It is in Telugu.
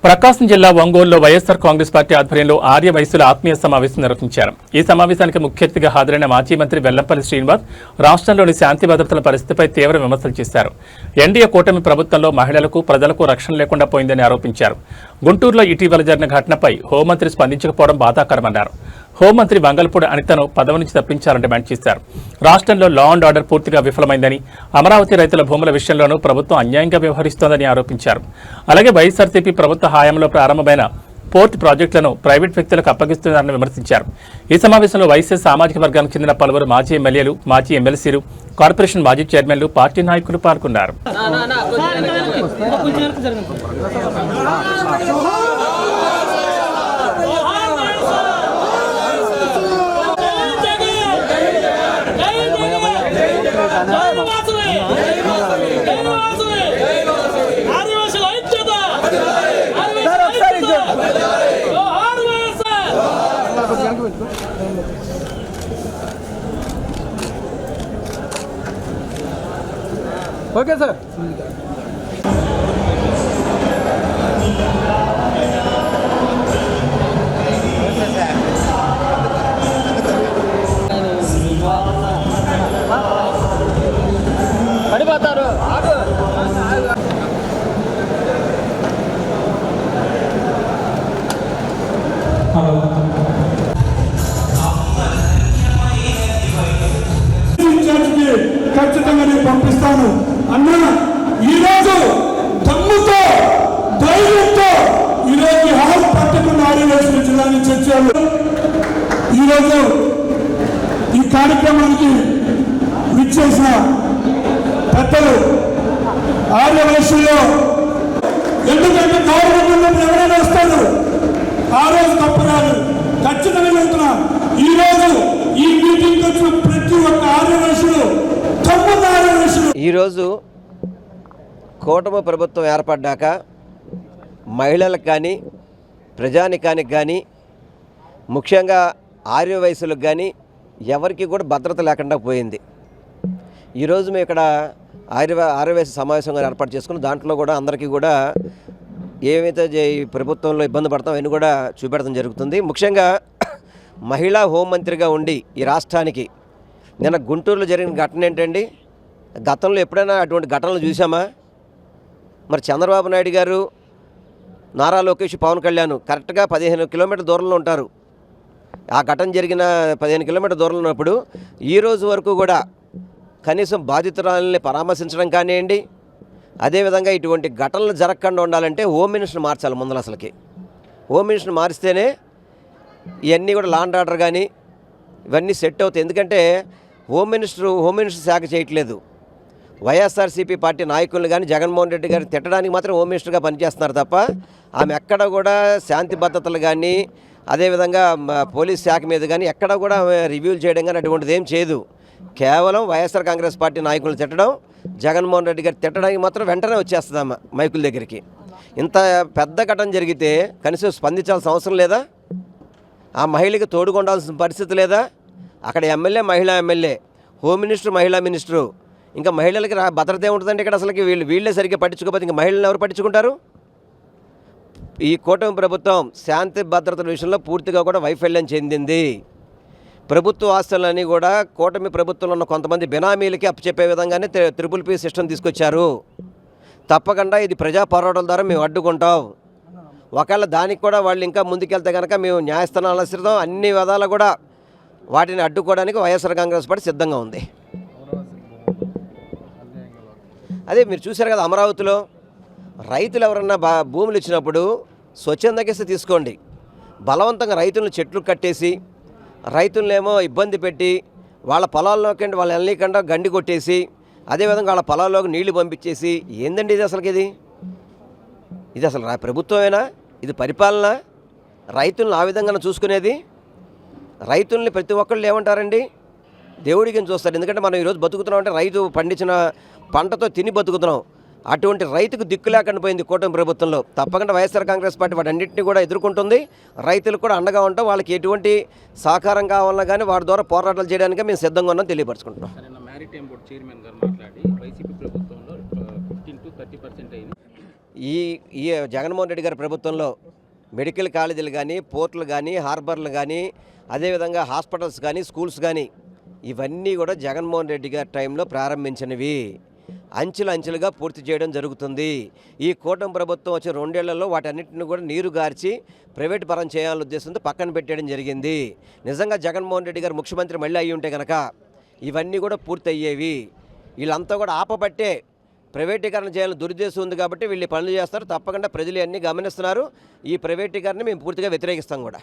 ప్రకాశం జిల్లా ఒంగోలులో వైఎస్ఆర్ కాంగ్రెస్ పార్టీ ఆధ్వర్యంలో ఆర్య వయసుల ఆత్మీయ సమావేశం నిర్వహించారు. ఈ సమావేశానికి ముఖ్య అతిథిగా హాజరైన మాజీ మంత్రి వెల్లంపల్లి శ్రీనివాస్ రాష్ట్రంలోని శాంతి భద్రతల పరిస్థితిపై తీవ్ర విమర్శలు చేశారు. ఎన్డీఏ కూటమి ప్రభుత్వంలో మహిళలకు ప్రజలకు రక్షణ లేకుండా పోయిందని ఆరోపించారు. గుంటూరులో ఇటీవల జరిగిన ఘటనపై హోంమంత్రి స్పందించకపోవడం బాధాకరమన్నారు. హోంమంత్రి వంగల్పూడి అనితను పదవి నుంచి తప్పించాలని డిమాండ్ చేశారు. రాష్ట్రంలో లా అండ్ ఆర్డర్ పూర్తిగా విఫలమైందని, అమరావతి రైతుల భూముల విషయంలోనూ ప్రభుత్వం అన్యాయంగా వ్యవహరిస్తోందని ఆరోపించారు. అలాగే వైఎస్ఆర్సీపీ ప్రభుత్వ హయాంలో ప్రారంభమైన పోర్టు ప్రాజెక్టులను ప్రైవేట్ వ్యక్తులకు అప్పగిస్తున్నారని విమర్శించారు. ఈ సమావేశంలో వైసీ సామాజిక వర్గానికి చెందిన పలువురు మాజీ ఎమ్మెల్యేలు, మాజీ ఎమ్మెల్సీలు, కార్పొరేషన్ మాజీ చైర్మన్లు, పార్టీ నాయకులు పాల్గొన్నారు. Okay sir. పడిపోతారు. ఖచ్చితంగా నేను పంపిస్తాను అన్నా. ఈరోజు దమ్ముతో ధైర్యంతో ఈరోజు హాల్ పట్టకుండా ఆర్యవేశ్వర జిల్లా నుంచి వచ్చారు. ఈరోజు ఈ కార్యక్రమానికి విచ్చేసిన పెద్దలు ఆర్యవేశ్వరులో, ఎందుకంటే గవర్నమెంట్ ఎవరైనా వస్తారు, ఆ రోజు తప్పు కాదు. ఖచ్చితంగా చెబుతున్నా, ఈరోజు ఈ మీటింగ్ వచ్చిన ప్రతి ఒక్క ఆర్యవేశ్వరుడు ఈరోజు కూటమి ప్రభుత్వం ఏర్పడ్డాక మహిళలకు కానీ, ప్రజానికానికి కానీ, ముఖ్యంగా ఆర్య వయసులకు ఎవరికి కూడా భద్రత లేకుండా పోయింది. ఈరోజు మేము ఇక్కడ ఆర్యవయసు సమావేశంగా ఏర్పాటు చేసుకుని దాంట్లో కూడా అందరికీ కూడా ఏమైతే ఈ ప్రభుత్వంలో ఇబ్బంది పడతాం అవన్నీ కూడా చూపెడతాం జరుగుతుంది. ముఖ్యంగా మహిళా హోంమంత్రిగా ఉండి ఈ రాష్ట్రానికి నిన్న గుంటూరులో జరిగిన ఘటన ఏంటండి? గతంలో ఎప్పుడైనా అటువంటి ఘటనలు చూసామా? మరి చంద్రబాబు నాయుడు గారు, నారా లోకేష్, పవన్ కళ్యాణ్ కరెక్ట్గా 15 కిలోమీటర్ల దూరంలో ఉంటారు. ఆ ఘటన జరిగిన 15 కిలోమీటర్ల దూరంలో ఉన్నప్పుడు ఈరోజు వరకు కూడా కనీసం బాధితురాలని పరామర్శించడం కానివ్వండి, అదేవిధంగా ఇటువంటి ఘటనలు జరగకుండా ఉండాలంటే హోమ్ మినిస్టర్ మార్చాలి ముందర. అసలుకి హోమ్ మినిస్టర్ మారిస్తేనే ఇవన్నీ కూడా లా అండ్ ఆర్డర్ కానీ ఇవన్నీ సెట్ అవుతాయి. ఎందుకంటే హోమ్ మినిస్టర్ శాఖ చేయట్లేదు. వైఎస్ఆర్సీపీ పార్టీ నాయకులను కానీ జగన్మోహన్ రెడ్డి గారిని తిట్టడానికి మాత్రం హోమ్ మినిస్టర్గా పనిచేస్తున్నారు తప్ప ఆమె ఎక్కడ కూడా శాంతి భద్రతలు కానీ, అదేవిధంగా పోలీస్ శాఖ మీద కానీ ఎక్కడ కూడా రివ్యూలు చేయడం కానీ అటువంటిది ఏం చేయదు. కేవలం వైఎస్ఆర్ కాంగ్రెస్ పార్టీ నాయకులను తిట్టడం, జగన్మోహన్ రెడ్డి గారు తిట్టడానికి మాత్రం వెంటనే వచ్చేస్తుందమ్మ మైకుల దగ్గరికి. ఇంత పెద్ద ఘటన జరిగితే కనీసం స్పందించాల్సిన అవసరం లేదా? ఆ మహిళకి తోడుకొండాల్సిన పరిస్థితి లేదా? అక్కడ ఎమ్మెల్యే మహిళా ఎమ్మెల్యే, హోమ్ మినిస్టర్ మహిళా మినిస్టరు, ఇంకా మహిళలకి భద్రత ఏముంటుందంటే ఇక్కడ అసలుకి వీళ్ళే సరిగ్గా పట్టించుకోకపోతే ఇంకా మహిళలను ఎవరు పట్టించుకుంటారు? ఈ కూటమి ప్రభుత్వం శాంతి భద్రతల విషయంలో పూర్తిగా కూడా వైఫల్యం చెందింది. ప్రభుత్వ ఆస్తులన్నీ కూడా కూటమి ప్రభుత్వంలో ఉన్న కొంతమంది బినామీలకి అప్పచెప్పే విధంగానే త్రిపుల్ పీ సిస్టమ్ తీసుకొచ్చారు. తప్పకుండా ఇది ప్రజా పోరాటాల ద్వారా మేము అడ్డుకుంటాం. ఒకవేళ దానికి కూడా వాళ్ళు ఇంకా ముందుకెళ్తే కనుక మేము న్యాయస్థానాలు ఆశ్రయిస్తాం. అన్ని విధాలు కూడా వాటిని అడ్డుకోవడానికి వైఎస్ఆర్ కాంగ్రెస్ పార్టీ సిద్ధంగా ఉంది. అదే మీరు చూశారు కదా, అమరావతిలో రైతులు ఎవరన్నా భూములు ఇచ్చినప్పుడు స్వచ్ఛందంగా తీసుకోండి. బలవంతంగా రైతులను చెట్లు కట్టేసి, రైతులనేమో ఇబ్బంది పెట్టి, వాళ్ళ పొలాల్లోకి వాళ్ళ ఎల్లకుండా గండి కొట్టేసి, అదేవిధంగా వాళ్ళ పొలాల్లోకి నీళ్లు పంపించేసి, ఏందండి ఇది అసలుకి? ఇది అసలు ప్రభుత్వమేనా? ఇది పరిపాలన? రైతులను ఆ విధంగా చూసుకునేది? రైతుల్ని ప్రతి ఒక్కళ్ళు ఏమంటారండి? దేవుడికి చూస్తారు. ఎందుకంటే మనం ఈరోజు బతుకుతున్నాం అంటే రైతు పండించిన పంటతో తిని బతుకుతున్నాం. అటువంటి రైతుకు దిక్కు లేకుండా పోయింది కూటమి ప్రభుత్వంలో. తప్పకుండా వైఎస్ఆర్ కాంగ్రెస్ పార్టీ వాటన్నింటినీ కూడా ఎదుర్కొంటుంది. రైతులకు కూడా అండగా ఉంటాం. వాళ్ళకి ఎటువంటి సహకారం కావాలన్నా కానీ వారి ద్వారా పోరాటాలు చేయడానికి మేము సిద్ధంగా ఉన్నాం తెలియపరుచుకుంటున్నాం. ఈ ఈ జగన్మోహన్ రెడ్డి గారి ప్రభుత్వంలో మెడికల్ కాలేజీలు కానీ, పోర్టులు కానీ, హార్బర్లు కానీ, అదేవిధంగా హాస్పిటల్స్ కానీ, స్కూల్స్ కానీ ఇవన్నీ కూడా జగన్మోహన్ రెడ్డి గారి టైంలో ప్రారంభించినవి. అంచెలుగా పూర్తి చేయడం జరుగుతుంది. ఈ కూటమి ప్రభుత్వం వచ్చే 2 ఏళ్లలో వాటన్నిటిని కూడా నీరు గార్చి ప్రైవేట్ పరం చేయాలనే ఉద్దేశంతో పక్కన పెట్టేయడం జరిగింది. నిజంగా జగన్మోహన్ రెడ్డి గారు ముఖ్యమంత్రి మళ్ళీ అయ్యి ఉంటే కనుక ఇవన్నీ కూడా పూర్తి అయ్యేవి. వీళ్ళంతా కూడా ఆపబట్టే ప్రైవేటీకరణ చేయాలని దురుద్దేశం ఉంది కాబట్టి వీళ్ళు పనులు చేస్తారు. తప్పకుండా ప్రజలు అన్నీ గమనిస్తున్నారు. ఈ ప్రైవేటీకరణ మేము పూర్తిగా వ్యతిరేకిస్తాం కూడా.